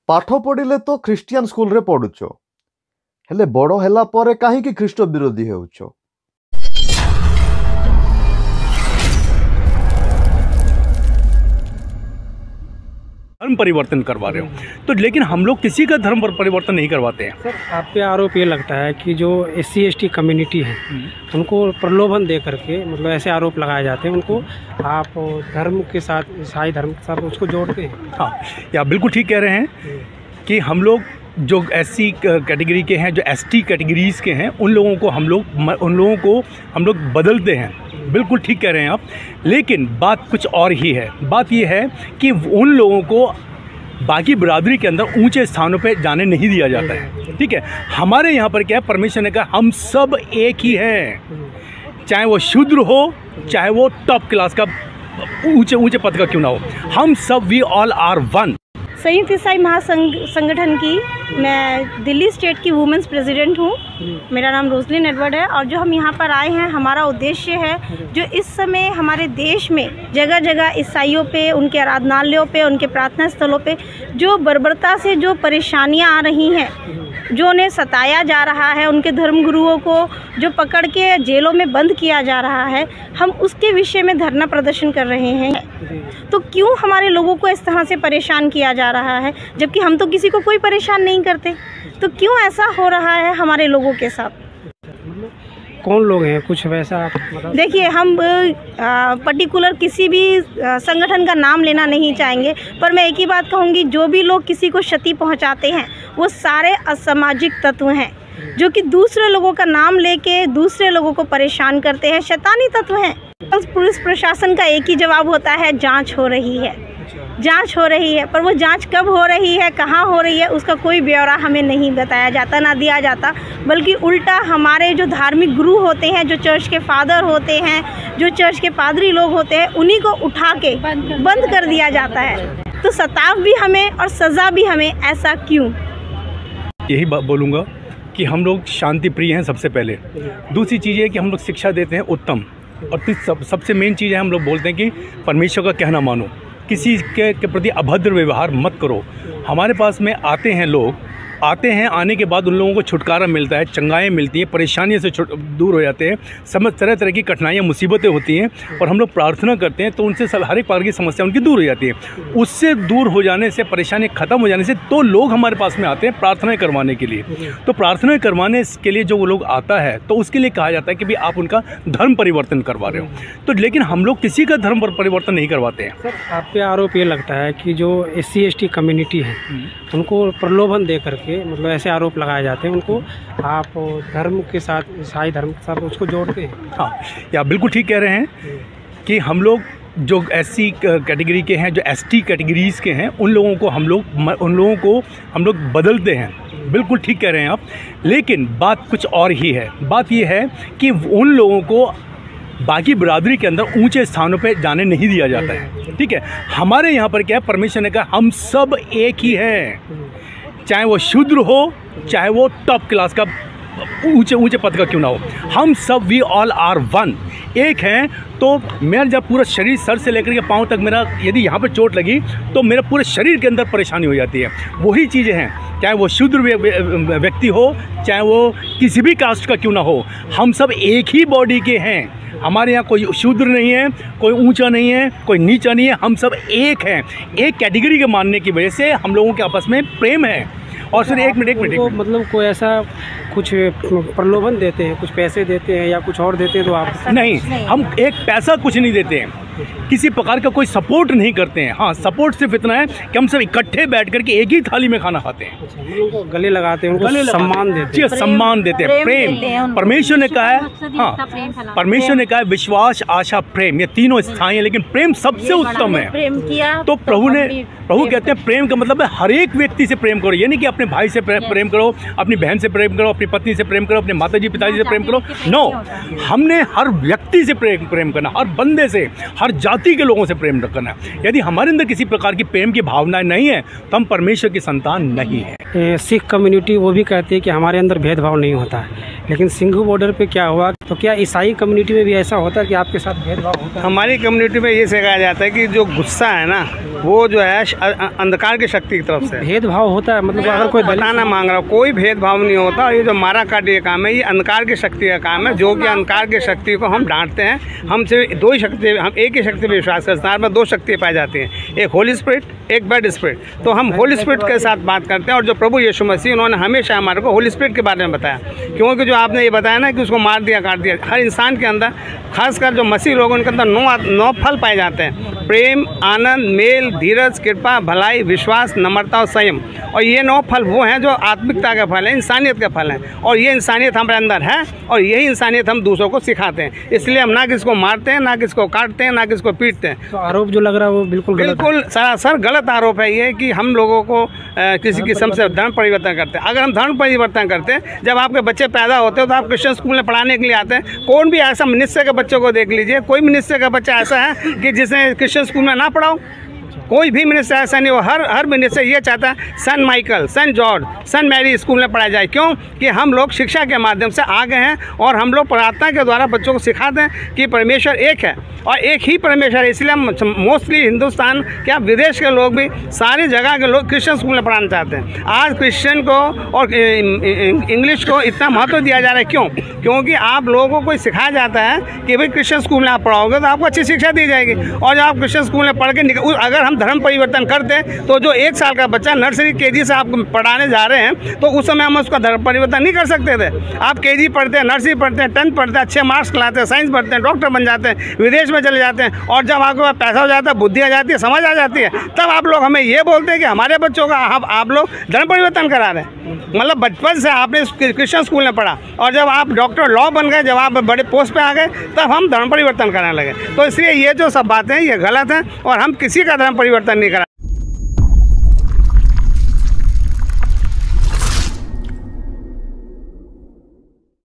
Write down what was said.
पाठ पढ़िले तो Christian school रे पढ़ुछ हेले बड़ होला परे काहेकि ख्रीष्ट विरोधी हेउछ। धर्म परिवर्तन करवा रहे हो तो, लेकिन हम लोग किसी का धर्म परिवर्तन नहीं करवाते हैं। सर, आप पे आरोप ये लगता है कि जो SC ST कम्युनिटी है उनको प्रलोभन दे करके, मतलब ऐसे आरोप लगाए जाते हैं, उनको आप धर्म के साथ, ईसाई धर्म के साथ उसको जोड़ते हैं। हाँ, या बिल्कुल ठीक कह रहे हैं कि हम लोग जो SC कैटेगरी के हैं, जो ST कैटेगरीज के हैं, उन लोगों को हम लोग बदलते हैं। बिल्कुल ठीक कह रहे हैं आप, लेकिन बात कुछ और ही है। बात ये है कि उन लोगों को बाकी बिरादरी के अंदर ऊंचे स्थानों पे जाने नहीं दिया जाता है। ठीक है, हमारे यहाँ पर क्या है, परमेश्वर ने कहा हम सब एक ही हैं, चाहे वो शूद्र हो, चाहे वो टॉप क्लास का ऊंचे पद का क्यों ना हो, हम सब वी ऑल आर वन। संयुक्त ईसाई महासंगठन की मैं दिल्ली स्टेट की वुमेन्स प्रेसिडेंट हूँ। मेरा नाम रोजलिन एडवर्ड है और जो हम यहाँ पर आए हैं, हमारा उद्देश्य है जो इस समय हमारे देश में जगह जगह ईसाइयों पे, उनके आराधनालयों पे, उनके प्रार्थना स्थलों पे जो बर्बरता से जो परेशानियाँ आ रही हैं, जो उन्हें सताया जा रहा है, उनके धर्मगुरुओं को जो पकड़ के जेलों में बंद किया जा रहा है, हम उसके विषय में धरना प्रदर्शन कर रहे हैं। तो क्यों हमारे लोगों को इस तरह से परेशान किया जा रहा है, जबकि हम तो किसी को कोई परेशान नहीं करते? तो क्यों ऐसा हो रहा है हमारे लोगों के साथ? कौन लोग हैं, कुछ वैसा मतलब? देखिए, हम पर्टिकुलर किसी भी संगठन का नाम लेना नहीं चाहेंगे, पर मैं एक ही बात कहूँगी, जो भी लोग किसी को क्षति पहुँचाते हैं वो सारे असामाजिक तत्व हैं, जो कि दूसरे लोगों का नाम लेके दूसरे लोगों को परेशान करते हैं, शैतानी तत्व हैं। पुलिस प्रशासन का एक ही जवाब होता है, जांच हो रही है, जांच हो रही है। पर वो जांच कब हो रही है, कहाँ हो रही है, उसका कोई ब्यौरा हमें नहीं बताया जाता, ना दिया जाता, बल्कि उल्टा हमारे जो धार्मिक गुरु होते हैं, जो चर्च के फादर होते हैं, जो चर्च के पादरी लोग होते हैं, उन्हीं को उठा के बंद कर दिया जाता है। तो सताव भी हमें और सज़ा भी हमें, ऐसा क्यों? यही बोलूँगा कि हम लोग शांति प्रिय हैं सबसे पहले। दूसरी चीज़ है कि हम लोग शिक्षा देते हैं उत्तम, और सबसे मेन चीज़ है हम लोग बोलते हैं कि परमेश्वर का कहना मानो, किसी के प्रति अभद्र व्यवहार मत करो। हमारे पास में आते हैं लोग, आने के बाद उन लोगों को छुटकारा मिलता है, चंगाएँ मिलती हैं, परेशानियों से दूर हो जाते हैं, समझ तरह तरह की कठिनाइयाँ, मुसीबतें होती हैं, और हम लोग प्रार्थना करते हैं तो उनसे हर एक प्रकार की समस्या उनकी दूर हो जाती है। उससे दूर हो जाने से, परेशानी ख़त्म हो जाने से तो लोग हमारे पास में आते हैं प्रार्थनाएँ करवाने के लिए। तो प्रार्थनाएँ करवाने के लिए जो वो लोग आता है, तो उसके लिए कहा जाता है कि भाई आप उनका धर्म परिवर्तन करवा रहे हो तो, लेकिन हम लोग किसी का धर्म परिवर्तन नहीं करवाते हैं। सर, आप पे आरोप ये लगता है कि जो SC ST कम्युनिटी है उनको प्रलोभन दे करके, मतलब ऐसे आरोप लगाए जाते हैं, उनको आप धर्म के साथ, ईसाई धर्म के साथ उसको जोड़ते हैं। हाँ, या बिल्कुल ठीक कह रहे हैं कि हम लोग जो SC कैटेगरी के हैं, जो ST कैटेगरीज के हैं, उन लोगों को हम लोग बदलते हैं। बिल्कुल ठीक कह रहे हैं आप, लेकिन बात कुछ और ही है। बात ये है कि उन लोगों को बाकी बिरादरी के अंदर ऊंचे स्थानों पे जाने नहीं दिया जाता है। ठीक है, हमारे यहाँ पर क्या है, परमेश्वर ने कहा हम सब एक ही हैं, चाहे वो शूद्र हो, चाहे वो टॉप क्लास का ऊंचे पद का क्यों ना हो, हम सब वी ऑल आर वन, एक हैं। तो मेरा जब पूरा शरीर सर से लेकर के पाँव तक, मेरा यदि यहाँ पर चोट लगी तो मेरे पूरे शरीर के अंदर परेशानी हो जाती है। वही चीज़ें हैं, चाहे वो शूद्र व्यक्ति हो, चाहे वो किसी भी कास्ट का क्यों ना हो, हम सब एक ही बॉडी के हैं। हमारे यहाँ कोई शूद्र नहीं है, कोई ऊंचा नहीं है, कोई नीचा नहीं है, हम सब एक हैं। एक कैटेगरी के मानने की वजह से हम लोगों के आपस में प्रेम है। और फिर एक मिनट मतलब कोई ऐसा कुछ प्रलोभन देते हैं, कुछ पैसे देते हैं या कुछ और देते हैं? तो आप नहीं, हम एक पैसा कुछ नहीं देते हैं, किसी प्रकार का कोई सपोर्ट नहीं करते हैं। हाँ, सपोर्ट सिर्फ इतना है कि हम सब इकट्ठे बैठ करके एक ही थाली में खाना खाते हैं, उनको गले लगाते हैं, उनको सम्मान देते हैं। सम्मान देते हैं, प्रेम। परमेश्वर ने कहा है, हाँ, परमेश्वर ने कहा है विश्वास, आशा, प्रेम, ये तीनों स्थायी है, लेकिन प्रेम सबसे उत्तम है। तो प्रभु कहते हैं प्रेम का मतलब है हर एक व्यक्ति से प्रेम करो। ये नहीं कि अपने भाई से प्रेम करो, अपनी बहन से प्रेम करो, अपनी पत्नी से प्रेम करो, अपने माताजी पिताजी से प्रेम करो। नो, हमने हर व्यक्ति से प्रेम करना, हर बंदे से, हर जाति के लोगों से प्रेम करना। यदि हमारे अंदर किसी प्रकार की प्रेम की भावनाएं नहीं है तो हम परमेश्वर की संतान नहीं है। सिख कम्युनिटी वो भी कहती है कि हमारे अंदर भेदभाव नहीं होता है, लेकिन सिंघू बॉर्डर पे क्या हुआ, तो क्या ईसाई कम्युनिटी में भी ऐसा होता है कि आपके साथ भेदभाव होता है? हमारी कम्युनिटी में ये सिखाया जाता है कि जो गुस्सा है ना, वो जो है अंधकार की शक्ति की तरफ से भेदभाव होता है, मतलब अगर कोई बताना मांग रहा हो, कोई भेदभाव नहीं होता। और ये जो मारा काटी का काम है, ये अंधकार की शक्ति का काम है, जो कि अंधकार की शक्ति को हम डांटते हैं। हम सिर्फ दो ही शक्ति, हम एक ही शक्ति पर विश्वास करते हैं, में दो शक्तियाँ पाई जाती हैं, एक होली स्पिरिट, एक बैड स्पिरिट। तो हम होली स्पिरिट के साथ बात करते हैं। और जो प्रभु यीशु मसीह, उन्होंने हमेशा हमारे को होली स्पिरिट के बारे में बताया, क्योंकि जो आपने ये बताया ना कि उसको मार दिया, काट दिया, हर इंसान के अंदर, खासकर जो मसीह लोग, उनके अंदर 9 फल पाए जाते हैं: प्रेम, आनंद, मेल, धीरज, कृपा, भलाई, विश्वास, नम्रता और संयम। और ये 9 फल वो हैं जो आत्मिकता के फल हैं, इंसानियत के फल हैं। और ये इंसानियत हमारे अंदर है, और यही इंसानियत हम दूसरों को सिखाते हैं। इसलिए हम ना किसको मारते हैं, ना किसको काटते हैं, ना किसको पीटते हैं। तो आरोप जो लग रहा है वो बिल्कुल सरासर गलत आरोप है ये, कि हम लोगों को किसी किस्म से धर्म परिवर्तन करते हैं। अगर हम धर्म परिवर्तन करते हैं, जब आपके बच्चे पैदा होते हैं तो आप क्रिश्चियन स्कूल में पढ़ाने के लिए आते हैं। कौन भी ऐसा मनुष्य के बच्चों को देख लीजिए, कोई मनुष्य का बच्चा ऐसा है कि जिसने क्रिश्चियन स्कूल में ना पढ़ाओ? कोई भी मनुष्य ऐसा नहीं हो। हर मनुष्य ये चाहता है सन माइकल, सन जॉर्ज, सन मैरी स्कूल में पढ़ाया जाए। क्यों? कि हम लोग शिक्षा के माध्यम से आगे हैं, और हम लोग प्रार्थना के द्वारा बच्चों को सिखाते हैं कि परमेश्वर एक है और एक ही परमेश्वर है। इसलिए हम मोस्टली हिंदुस्तान, क्या विदेश के लोग भी, सारी जगह के लोग क्रिश्चियन स्कूल में पढ़ाना चाहते हैं। आज क्रिश्चियन को और इंग्लिश को इतना महत्व दिया जा रहा है। क्यों? क्योंकि आप लोगों को सिखाया जाता है कि भाई क्रिश्चियन स्कूल में आप पढ़ाओगे तो आपको अच्छी शिक्षा दी जाएगी। और जब आप क्रिश्चियन स्कूल में पढ़ के अगर हम धर्म परिवर्तन करते हैं, तो जो 1 साल का बच्चा नर्सरी केजी से आप पढ़ाने जा रहे हैं, तो उस समय हम उसका धर्म परिवर्तन नहीं कर सकते थे। आप केजी पढ़ते हैं, नर्सरी पढ़ते हैं, 10th पढ़ते हैं, अच्छे मार्क्स लाते हैं, साइंस पढ़ते हैं, डॉक्टर बन जाते हैं, विदेश में चले जाते हैं, और जब आपके पास पैसा हो जाता है, बुद्धि आ जाती है, समझ आ जाती है, तब आप लोग हमें ये बोलते हैं कि हमारे बच्चों का आप लोग धर्म परिवर्तन करा रहे हैं। मतलब बचपन से आपने क्रिश्चियन स्कूल में पढ़ा, और जब आप डॉक्टर लॉ बन गए, जब आप बड़े पोस्ट पे आ गए, तब हम धर्म परिवर्तन कराने लगे। तो इसलिए ये जो सब बातें हैं ये गलत हैं, और हम किसी का धर्म परिवर्तन नहीं करा।